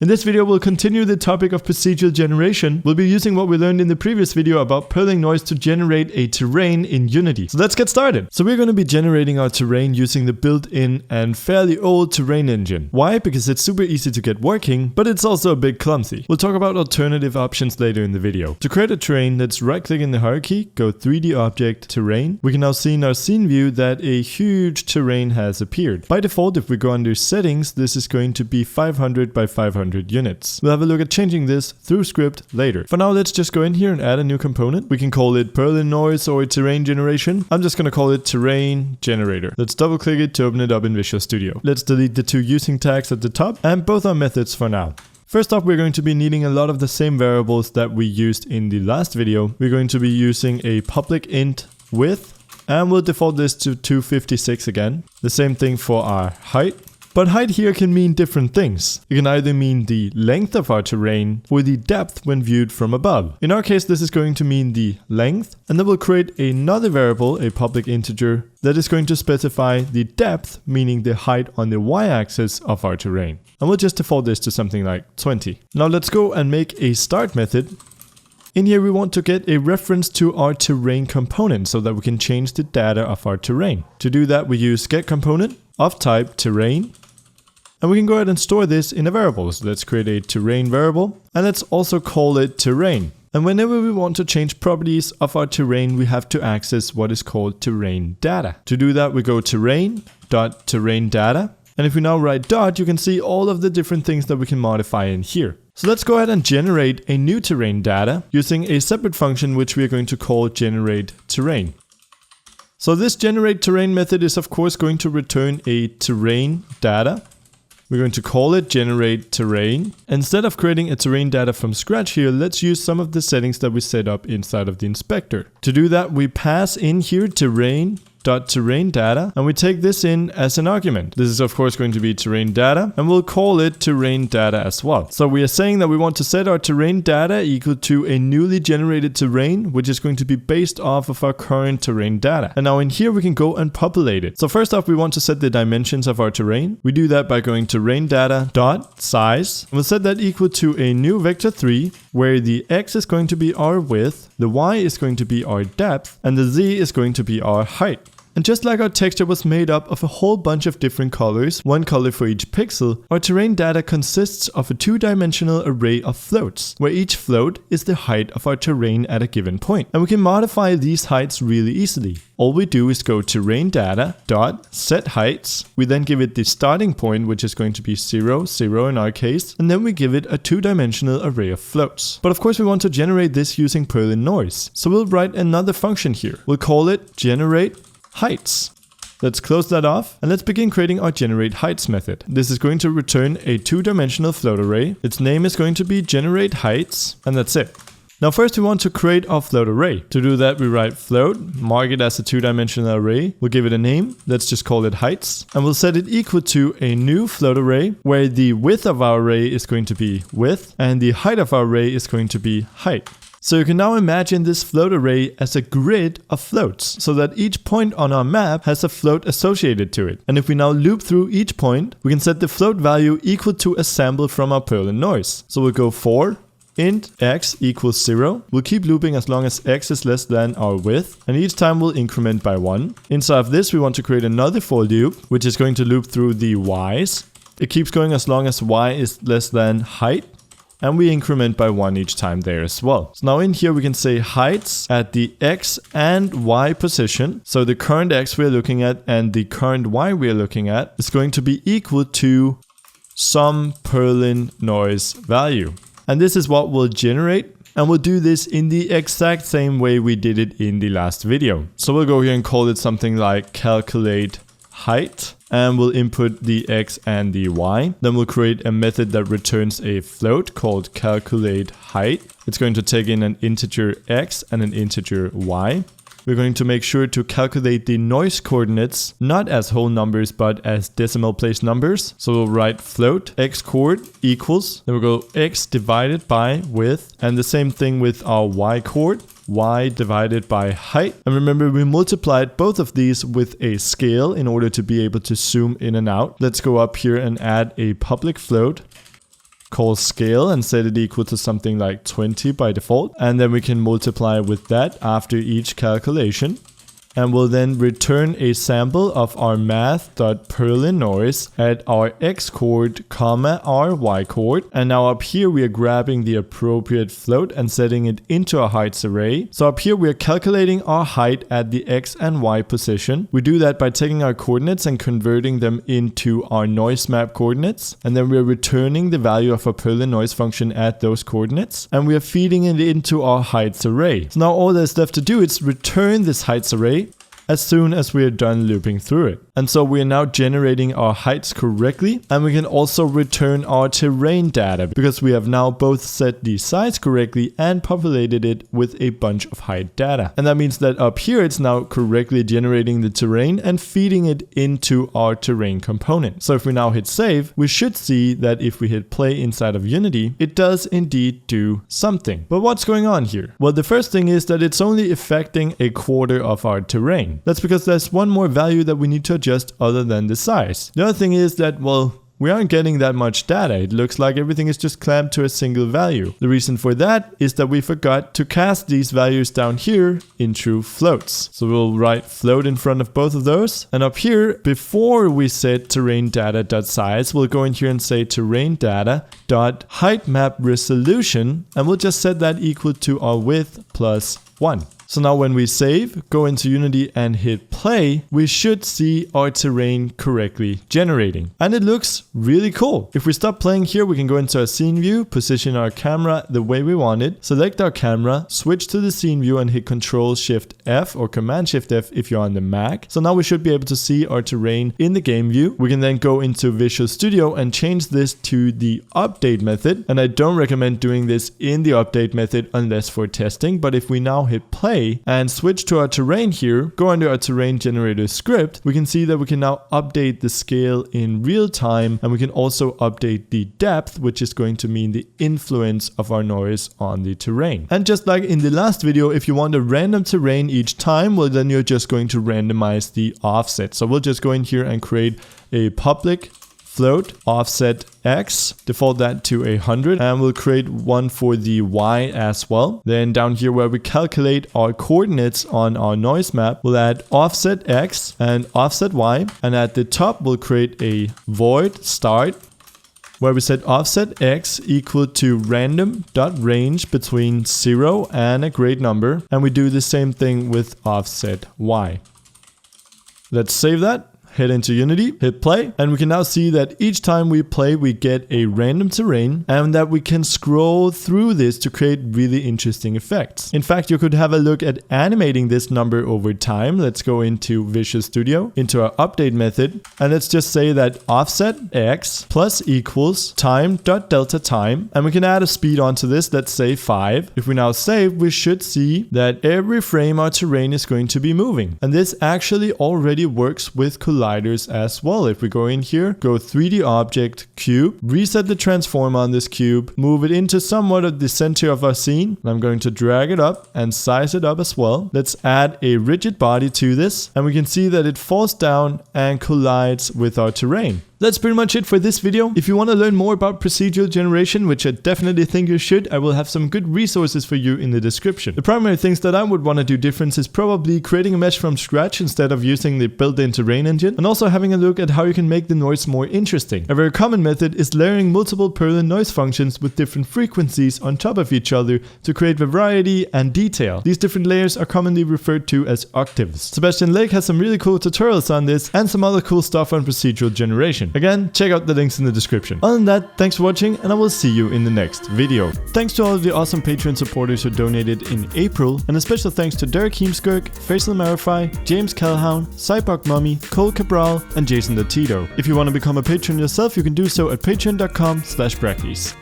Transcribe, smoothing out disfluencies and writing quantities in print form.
In this video, we'll continue the topic of procedural generation. We'll be using what we learned in the previous video about Perlin Noise to generate a terrain in Unity. So let's get started. So we're going to be generating our terrain using the built-in and fairly old terrain engine. Why? Because it's super easy to get working, but it's also a bit clumsy. We'll talk about alternative options later in the video. To create a terrain, let's right-click in the hierarchy, go 3D object, terrain. We can now see in our scene view that a huge terrain has appeared. By default, if we go under settings, this is going to be 500 by 500 units. We'll have a look at changing this through script later. For now, let's just go in here and add a new component. We can call it Perlin Noise or terrain generation. I'm just going to call it terrain generator. Let's double click it to open it up in Visual Studio. Let's delete the two using tags at the top and both our methods for now. First off, we're going to be needing a lot of the same variables that we used in the last video. We're going to be using a public int width, and we'll default this to 256 again. The same thing for our height. But height here can mean different things. It can either mean the length of our terrain or the depth when viewed from above. In our case, this is going to mean the length, and then we'll create another variable, a public integer, that is going to specify the depth, meaning the height on the y-axis of our terrain. And we'll just default this to something like 20. Now let's go and make a start method. In here, we want to get a reference to our terrain component so that we can change the data of our terrain. To do that, we use getComponent of type terrain. And we can go ahead and store this in a variable. So let's create a terrain variable, and let's also call it terrain. And whenever we want to change properties of our terrain, we have to access what is called terrain data. To do that, we go terrain.terrain data. And if we now write dot, you can see all of the different things that we can modify in here. So let's go ahead and generate a new terrain data using a separate function, which we are going to call generate terrain. So this generate terrain method is of course going to return a terrain data. We're going to call it generate terrain. Instead of creating a terrain data from scratch here, let's use some of the settings that we set up inside of the inspector. To do that, we pass in here terrain.terrain data, and we take this in as an argument. This is of course going to be terrain data, and we'll call it terrain data as well. So we are saying that we want to set our terrain data equal to a newly generated terrain, which is going to be based off of our current terrain data. And now in here we can go and populate it. So first off, we want to set the dimensions of our terrain. We do that by going terrain data dot size. We'll set that equal to a new vector 3, where the x is going to be our width, the y is going to be our depth, and the z is going to be our height. And just like our texture was made up of a whole bunch of different colors, one color for each pixel, our terrain data consists of a two-dimensional array of floats, where each float is the height of our terrain at a given point. And we can modify these heights really easily. All we do is go terrain data dot set heights. We then give it the starting point, which is going to be 0, 0 in our case, and then we give it a two-dimensional array of floats. But of course we want to generate this using Perlin Noise. So we'll write another function here. We'll call it generate heights. Let's close that off, and let's begin creating our generate heights method. This is going to return a two-dimensional float array. Its name is going to be generate heights, and that's it. Now first we want to create our float array. To do that, we write float, mark it as a two-dimensional array. We'll give it a name. Let's just call it heights, and we'll set it equal to a new float array where the width of our array is going to be width and the height of our array is going to be height. So you can now imagine this float array as a grid of floats, so that each point on our map has a float associated to it. And if we now loop through each point, we can set the float value equal to a sample from our Perlin Noise. So we'll go for int x equals 0. We'll keep looping as long as x is less than our width, and each time we'll increment by 1. Inside of this, we want to create another for loop, which is going to loop through the y's. It keeps going as long as y is less than height, and we increment by 1 each time there as well. So now in here we can say heights at the x and y position. So the current x we're looking at and the current y we're looking at is going to be equal to some Perlin Noise value. And this is what we'll generate. And we'll do this in the exact same way we did it in the last video. So we'll go here and call it something like calculate height, and we'll input the x and the y. Then we'll create a method that returns a float called calculate height. It's going to take in an integer x and an integer y. We're going to make sure to calculate the noise coordinates, not as whole numbers, but as decimal place numbers. So we'll write float x coord equals, then we'll go x divided by width, and the same thing with our y coord. Y divided by height. And remember, we multiplied both of these with a scale in order to be able to zoom in and out. Let's go up here and add a public float. call scale and set it equal to something like 20 by default. And then we can multiply with that after each calculation. And we'll then return a sample of our math.Perlin Noise at our x chord, comma, our y chord. And now up here we are grabbing the appropriate float and setting it into a heights array. So up here we are calculating our height at the x and y position. We do that by taking our coordinates and converting them into our noise map coordinates. And then we are returning the value of our Perlin Noise function at those coordinates. And we are feeding it into our heights array. So now all there's left to do is return this heights array as soon as we are done looping through it. And so we are now generating our heights correctly, and we can also return our terrain data because we have now both set the size correctly and populated it with a bunch of height data. And that means that up here it's now correctly generating the terrain and feeding it into our terrain component. So if we now hit save, we should see that if we hit play inside of Unity, it does indeed do something. But what's going on here? Well, the first thing is that it's only affecting a quarter of our terrain. That's because there's one more value that we need to adjust other than the size. The other thing is that, well, we aren't getting that much data. It looks like everything is just clamped to a single value. The reason for that is that we forgot to cast these values down here into floats. So we'll write float in front of both of those. And up here, before we set terrain data.size, we'll go in here and say terrain data.heightMapResolution, and we'll just set that equal to our width plus 1. So now when we save, go into Unity and hit play, we should see our terrain correctly generating. And it looks really cool. If we stop playing here, we can go into our scene view, position our camera the way we want it, select our camera, switch to the scene view and hit Ctrl-Shift-F or Command-Shift-F if you're on the Mac. So now we should be able to see our terrain in the game view. We can then go into Visual Studio and change this to the update method. And I don't recommend doing this in the update method unless for testing. But if we now hit play and switch to our terrain here, go under our terrain generator script, we can see that we can now update the scale in real time, and we can also update the depth, which is going to mean the influence of our noise on the terrain. And just like in the last video, if you want a random terrain each time, well, then you're just going to randomize the offset. So we'll just go in here and create a public float offset x, default that to 100, and we'll create one for the y as well. Then down here where we calculate our coordinates on our noise map, we'll add offset x and offset y, and at the top we'll create a void start where we set offset x equal to random.range between 0 and a great number, and we do the same thing with offset y. Let's save that. Head into Unity, hit play, and we can now see that each time we play, we get a random terrain and that we can scroll through this to create really interesting effects. In fact, you could have a look at animating this number over time. Let's go into Visual Studio, into our update method, and let's just say that offset x plus equals time.delta time, and we can add a speed onto this, let's say 5. If we now save, we should see that every frame our terrain is going to be moving. And this actually already works with colliders as well. If we go in here, go 3D object, cube, reset the transform on this cube, move it into somewhat of the center of our scene. And I'm going to drag it up and size it up as well. Let's add a rigid body to this, and we can see that it falls down and collides with our terrain. That's pretty much it for this video. If you want to learn more about procedural generation, which I definitely think you should, I will have some good resources for you in the description. The primary things that I would want to do different is probably creating a mesh from scratch instead of using the built-in terrain engine, and also having a look at how you can make the noise more interesting. A very common method is layering multiple Perlin noise functions with different frequencies on top of each other to create variety and detail. These different layers are commonly referred to as octaves. Sebastian Lake has some really cool tutorials on this and some other cool stuff on procedural generation. Again, check out the links in the description. Other than that, thanks for watching, and I will see you in the next video. Thanks to all of the awesome Patreon supporters who donated in April, and a special thanks to Derek Heemskirk, Faisal Marify, James Calhoun, Cyborg Mummy, Cole Cabral, and Jason Latito. If you want to become a patron yourself, you can do so at patreon.com/Brackeys.